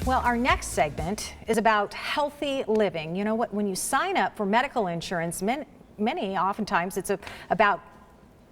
Well, our next segment is about healthy living. You know what? When you sign up for medical insurance, oftentimes it's about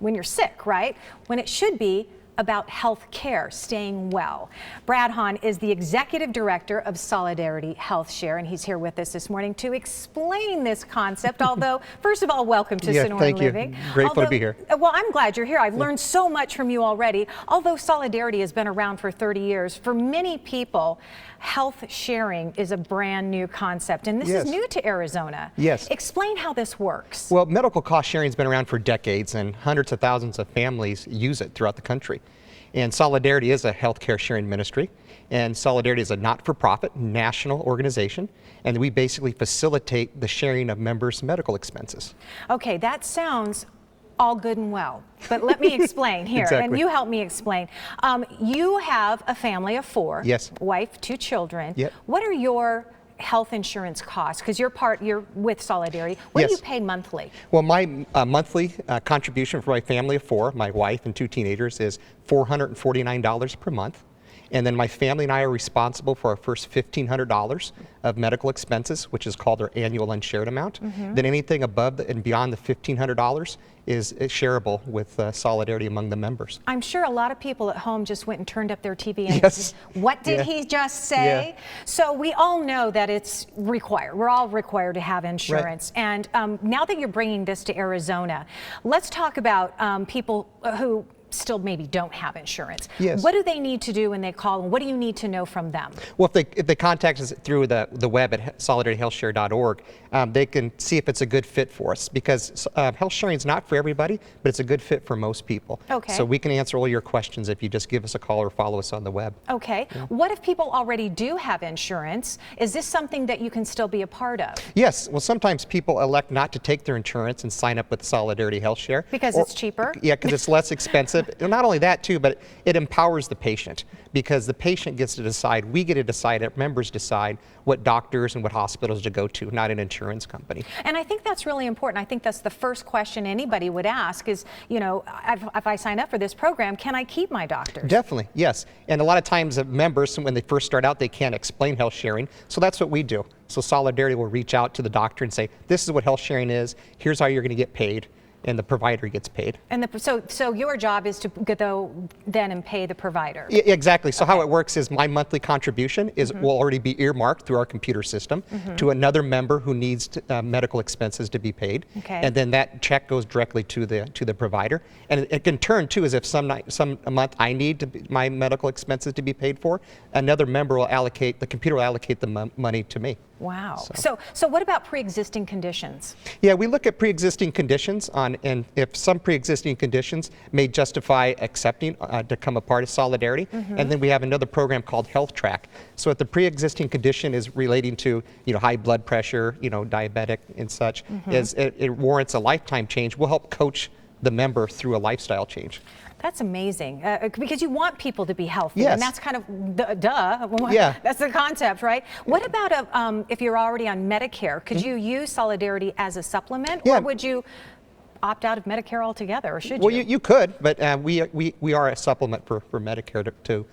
when you're sick, right? When it should be about health care, staying well. Brad Hahn is the executive director of Solidarity HealthShare, and he's here with us this morning to explain this concept. Although, first of all, welcome to Sonoran thank Living. You. Grateful to be here. Well, I'm glad you're here. I've learned so much from you already. Although Solidarity has been around for 30 years, for many people, health sharing is a brand new concept, and this is new to Arizona. Yes. Explain how this works. Well, medical cost sharing has been around for decades, and hundreds of thousands of families use it throughout the country. And Solidarity is a healthcare sharing ministry, and Solidarity is a not-for-profit national organization, and we basically facilitate the sharing of members' medical expenses. Okay, that sounds all good and well, but let me explain here, Exactly. and you help me explain. You have a family of 4, Yes. Wife, 2 children. Yep. What are your health insurance costs? Because you're with Solidarity. What Yes. do you pay monthly? Well, my monthly contribution for my family of 4, my wife and 2 teenagers, is $449 per month. And then my family and I are responsible for our first $1,500 of medical expenses, which is called our annual unshared amount. Then anything above and beyond the $1,500 is shareable with Solidarity among the members. I'm sure a lot of people at home just went and turned up their TV and Yes. what did he just say? So we all know that it's required. We're all required to have insurance. Right. And now that you're bringing this to Arizona, let's talk about people who still maybe don't have insurance. Yes. What do they need to do when they call, and what do you need to know from them? Well, if they contact us through the web at solidarityhealthshare.org, they can see if it's a good fit for us, because health sharing is not for everybody, but it's a good fit for most people. Okay. So we can answer all your questions if you just give us a call or follow us on the web. Okay. Yeah. What if people already do have insurance? Is this something that you can still be a part of? Yes. Well, sometimes people elect not to take their insurance and sign up with Solidarity HealthShare. Because it's cheaper? Yeah, because it's less expensive. Not only that too, but it empowers the patient, because the patient gets to decide, we get to decide, our members decide what doctors and what hospitals to go to, not an insurance company. And I think that's really important. I think that's the first question anybody would ask is, you know, if I sign up for this program, can I keep my doctors? Definitely, yes. And a lot of times members, when they first start out, they can't explain health sharing. So that's what we do. So Solidarity will reach out to the doctor and say, this is what health sharing is, here's how you're going to get paid, and the provider gets paid. And so your job is to go then and pay the provider. Yeah, exactly. So how it works is my monthly contribution will already be earmarked through our computer system to another member who needs medical expenses to be paid. Okay. And then that check goes directly to the provider. And it can turn too, as if a month I need my medical expenses to be paid for, another member will allocate, the computer will allocate the money to me. Wow. So what about pre-existing conditions? Yeah, we look at pre-existing conditions and if some pre-existing conditions may justify accepting to become a part of Solidarity. And then we have another program called Health Track. So if the pre-existing condition is relating to, high blood pressure, diabetic and such, it warrants a lifetime change, we'll help coach the member through a lifestyle change. That's amazing, because you want people to be healthy, yes. and that's kind of duh. Yeah. That's the concept, right? What about if you're already on Medicare? Could you use Solidarity as a supplement, or would you opt out of Medicare altogether, or should you? Well, you could, but we are a supplement for Medicare to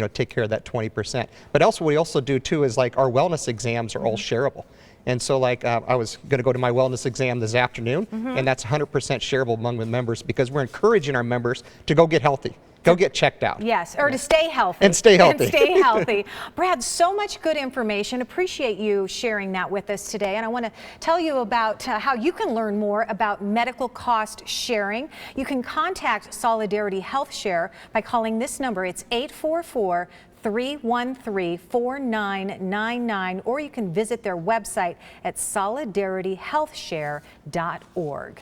take care of that 20%. But also, what we also do too is like our wellness exams are all shareable. And so like I was going to go to my wellness exam this afternoon, and that's 100% shareable among the members, because we're encouraging our members to go get healthy. Go get checked out. Yes, or to stay healthy. And stay healthy. And stay healthy. Brad, so much good information. Appreciate you sharing that with us today. And I want to tell you about how you can learn more about medical cost sharing. You can contact Solidarity HealthShare by calling this number. It's 844-313-4999, or you can visit their website at solidarityhealthshare.org.